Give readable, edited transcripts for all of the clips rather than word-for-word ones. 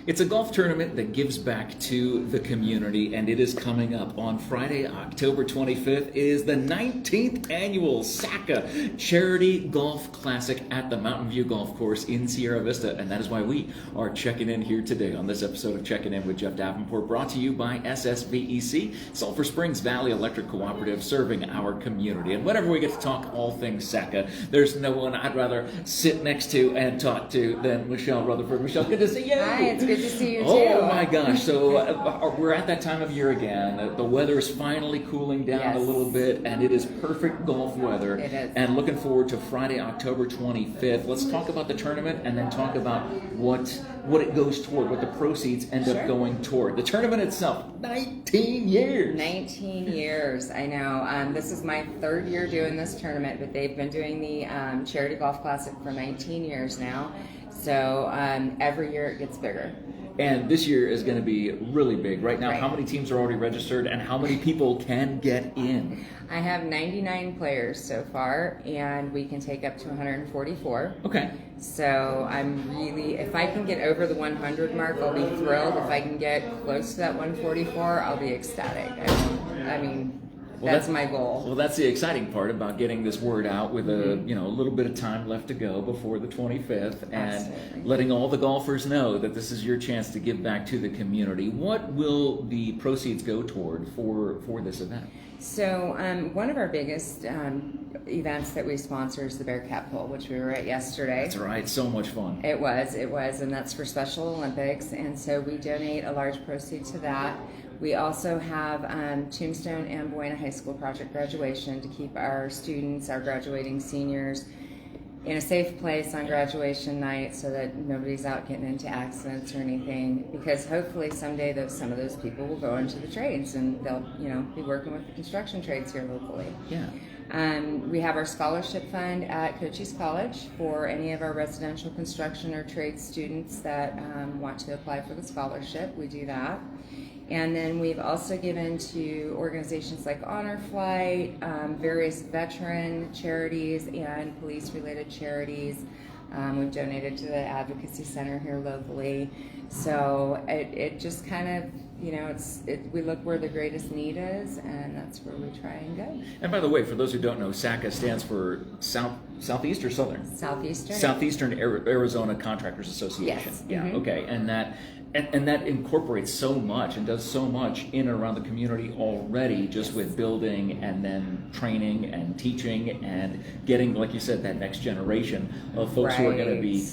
It's a golf tournament that gives back to the community, and it is coming up on Friday, October 25th. It is the 19th annual SACA Charity Golf Classic at the Mountain View Golf Course in Sierra Vista, and that is why we are checking in here today on this episode of Checking In with Jeff Davenport, brought to you by SSVEC, Sulphur Springs Valley Electric Cooperative, serving our community. And whenever we get to talk all things SACA, there's no one I'd rather sit next to and talk to than Michelle Rutherford. Michelle, good to see you. Hi, it's good to see you too. Oh my gosh, so we're at that time of year again. The weather is finally cooling down a little bit, and it is perfect golf weather. It is. And looking forward to Friday, October 25th. Let's talk about the tournament and then talk about what it goes toward, what the proceeds end up going toward. The tournament itself, 19 years. 19 years, I know. This is my third year doing this tournament, but they've been doing the Charity Golf Classic for 19 years now. So every year it gets bigger. And this year is going to be really big. Right now, how many teams are already registered and how many people can get in? I have 99 players so far, and we can take up to 144. Okay. So I'm really, if I can get over the 100 mark, I'll be thrilled. If I can get close to that 144, I'll be ecstatic. I mean, that's my goal. Well, that's the exciting part about getting this word out with a little bit of time left to go before the 25th, and letting all the golfers know that this is your chance to give back to the community. What will the proceeds go toward for this event? So one of our biggest events that we sponsor is the Bearcat Bowl, which we were at yesterday. That's right, so much fun. It was, and that's for Special Olympics, and so we donate a large proceed to that. We also have Tombstone and Buena High School project graduation to keep our students, our graduating seniors, in a safe place on graduation night so that nobody's out getting into accidents or anything, because hopefully someday some of those people will go into the trades and they'll be working with the construction trades here locally. Yeah. We have our scholarship fund at Cochise College for any of our residential construction or trade students that want to apply for the scholarship. We do that. And then we've also given to organizations like Honor Flight, various veteran charities and police-related charities. We've donated to the Advocacy Center here locally. So it just kind of, we look where the greatest need is, and that's where we try and go. And by the way, for those who don't know, SACA stands for Southeast or Southern? Southeastern. Southeastern Arizona Contractors Association. Yes. Yeah, Mm-hmm. okay. And that incorporates so much and does so much in and around the community already, just with building and then training and teaching and getting, like you said, that next generation of folks who are going to be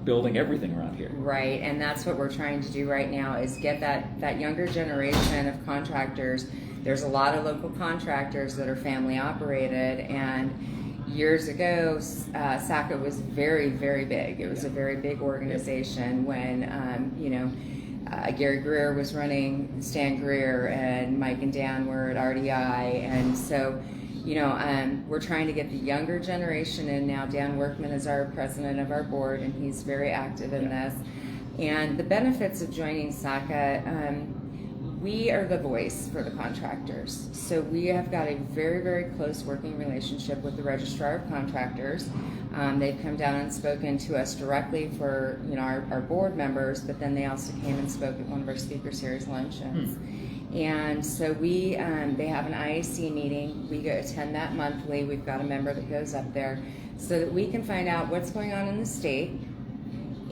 building everything around here. Right, and that's what we're trying to do right now, is get that younger generation of contractors. There's a lot of local contractors that are family operated, and years ago, SACA was very, very big. It was a very big organization when, Gary Greer was running, Stan Greer and Mike and Dan were at RDI. And so, we're trying to get the younger generation in now. Dan Workman is our president of our board, and he's very active in this. And the benefits of joining SACA, we are the voice for the contractors. So we have got a very, very close working relationship with the Registrar of Contractors. They've come down and spoken to us directly for our board members, but then they also came and spoke at one of our Speaker Series luncheons. And so they have an IAC meeting. We go attend that monthly. We've got a member that goes up there so that we can find out what's going on in the state.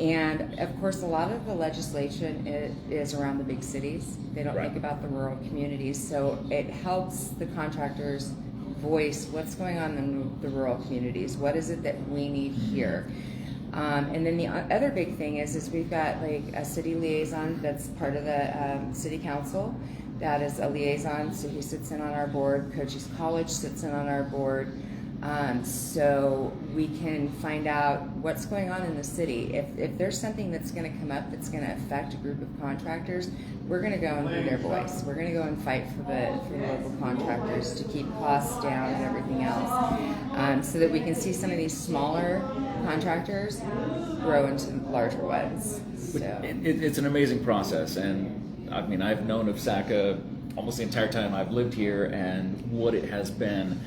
And of course, a lot of the legislation is around the big cities. They don't think about the rural communities. So it helps the contractors voice what's going on in the rural communities. What is it that we need here? And then the other big thing is we've got like a city liaison that's part of the city council. That is a liaison, so he sits in on our board. Cochise College sits in on our board. So we can find out what's going on in the city. If there's something that's going to come up that's going to affect a group of contractors, we're going to go and be their voice. We're going to go and fight for the local contractors to keep costs down and everything else, so that we can see some of these smaller contractors grow into larger ones. So. It's an amazing process, and I mean, I've known of SACA almost the entire time I've lived here, and what it has been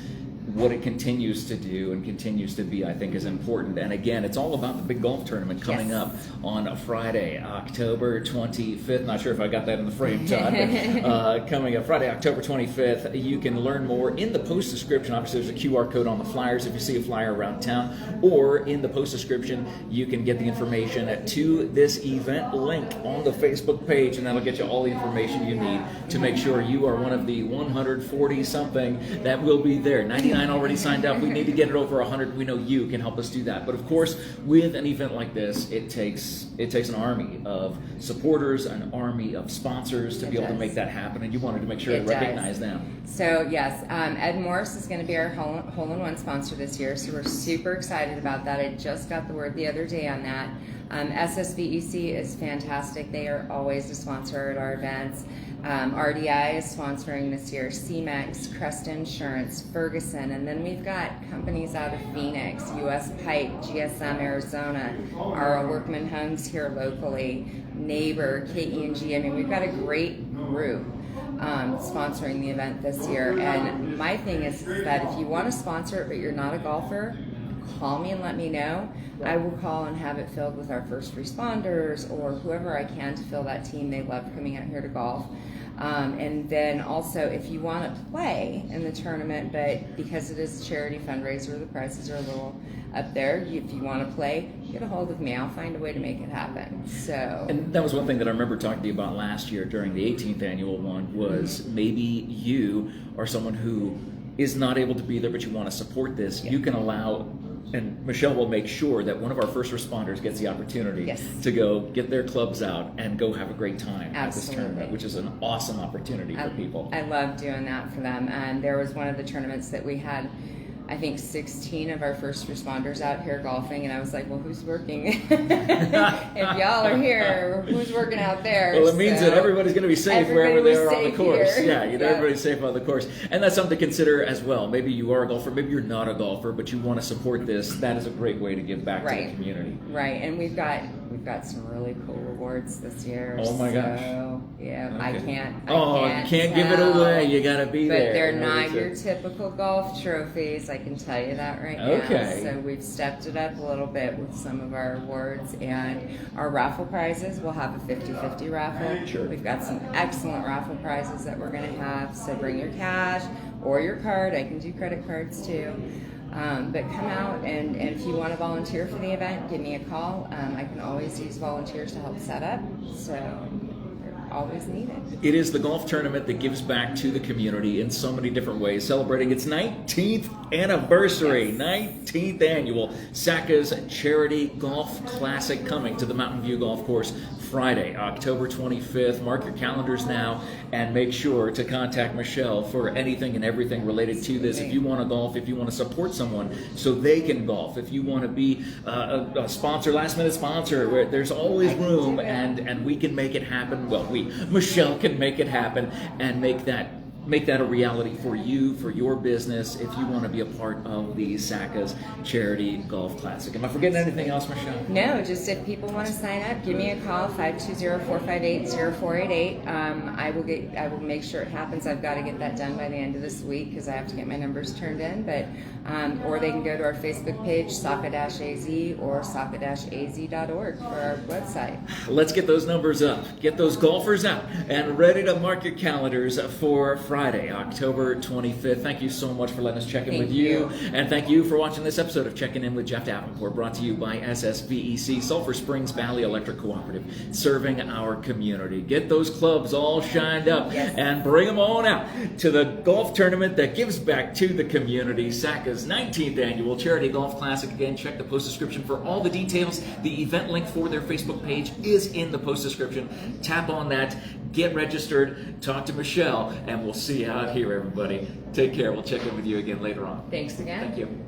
what it continues to do and continues to be, I think, is important. And again, it's all about the big golf tournament coming up on Friday, October 25th. Not sure if I got that in the frame, Todd, but coming up Friday, October 25th. You can learn more in the post description. Obviously, there's a QR code on the flyers if you see a flyer around town, or in the post description, you can get the information to this event link on the Facebook page, and that'll get you all the information you need to make sure you are one of the 140 something that will be there. 99 already signed up. We need to get it over 100. We know you can help us do that. But of course, with an event like this, it takes an army of supporters, an army of sponsors to be able to make that happen, and you wanted to make sure to recognize them. So yes, Ed Morris is going to be our hole-in-one sponsor this year, so we're super excited about that. I just got the word the other day on that. SSVEC is fantastic. They are always a sponsor at our events. RDI is sponsoring this year, CMEX, Crest Insurance, Ferguson, and then we've got companies out of Phoenix, US Pipe, GSM Arizona, our Workman Homes here locally, Neighbor, KE&G. I mean, we've got a great group sponsoring the event this year. And my thing is that if you want to sponsor it but you're not a golfer, call me and let me know. I will call and have it filled with our first responders or whoever I can to fill that team. They love coming out here to golf. And then also, if you want to play in the tournament, but because it is a charity fundraiser, the prices are a little up there. If you want to play, get a hold of me. I'll find a way to make it happen. So, and that was one thing that I remember talking to you about last year during the 18th annual one, was maybe you are someone who is not able to be there, but you want to support this. You can allow, and Michelle will make sure that one of our first responders gets the opportunity to go get their clubs out and go have a great time at this tournament, which is an awesome opportunity for people. I love doing that for them. And there was one of the tournaments that we had, I think 16 of our first responders out here golfing, and I was like, well, who's working? If y'all are here, who's working out there? Well, it means that everybody's going to be safe wherever they are on the course. Here. Yeah, everybody's safe on the course. And that's something to consider as well. Maybe you are a golfer, maybe you're not a golfer, but you want to support this. That is a great way to give back to the community. Right, and we've got some really cool rewards this year. Oh my gosh. Yeah, okay. I can't give it away. You got to be there. But they're not your typical golf trophies. I can tell you that right now. So we've stepped it up a little bit with some of our awards, and our raffle prizes. We'll have a 50-50 raffle. Sure. We've got some excellent raffle prizes that we're going to have. So bring your cash or your card. I can do credit cards too. But come out, and if you want to volunteer for the event, give me a call. I can always use volunteers to help set up. So always needed. It is the golf tournament that gives back to the community in so many different ways, celebrating its 19th anniversary, 19th annual SACA's Charity Golf Classic, coming to the Mountain View Golf Course Friday, October 25th. Mark your calendars now and make sure to contact Michelle for anything and everything related to this. If you want to golf, if you want to support someone so they can golf, if you want to be a sponsor, last minute sponsor, where there's always room, and we can make it happen. Well, Michelle can make it happen and make that a reality for you, for your business, if you want to be a part of the SACA's Charity Golf Classic. Am I forgetting anything else, Michelle? No, just if people want to sign up, give me a call, 520-458-0488. I will make sure it happens. I've got to get that done by the end of this week because I have to get my numbers turned in. But or they can go to our Facebook page, SACA-AZ, or SACA-AZ.org for our website. Let's get those numbers up. Get those golfers out and ready to mark your calendars for Friday, October 25th. Thank you so much for letting us check in with you. And thank you for watching this episode of Checking In with Jeff Davenport, brought to you by SSVEC, Sulphur Springs Valley Electric Cooperative, serving our community. Get those clubs all shined up and bring them on out to the golf tournament that gives back to the community, SACA's 19th annual Charity Golf Classic. Again, check the post description for all the details. The event link for their Facebook page is in the post description. Tap on that, get registered, talk to Michelle, and we'll see you out here, everybody. Take care. We'll check in with you again later on. Thanks again. Thank you.